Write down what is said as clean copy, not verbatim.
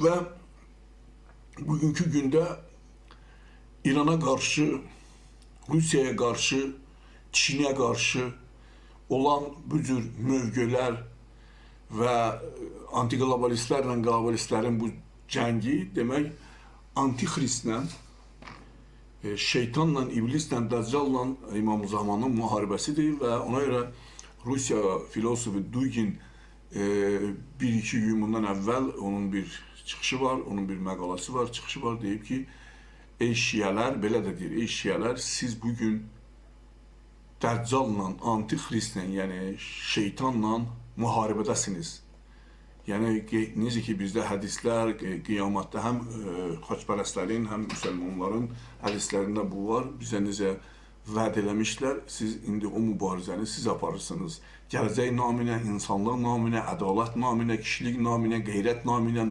ve bugünkü günde İran'a karşı, Rusya'ya karşı, Çin'e karşı olan bu cür mövqelər və antiglobalistlərlə globalistlərin bu cəngi demək antikristlə, şeytanla, iblislə, dəccalla İmam Zamanın müharibəsidir və ona görə Rusiya filosofu Dugin bir-iki gün bundan əvvəl onun bir çıxışı var, onun bir məqaləsi var, çıxışı var, deyib ki, ey şiələr, belə də deyir, ey şiələr, siz bugün Dəccalla, antikristlə, yəni şeytanla müharibədəsiniz. Yəni, necə ki, bizdə hədislər, qiyamətdə həm xaçpərəstlərin, həm müsəlmanların hədislərində bu var. Bizə necə vəd eləmişlər, siz indi o mübarizəni siz aparırsınız. Gələcək naminə, insanlıq naminə, ədalət naminə, kişilik naminə, qeyrət naminə,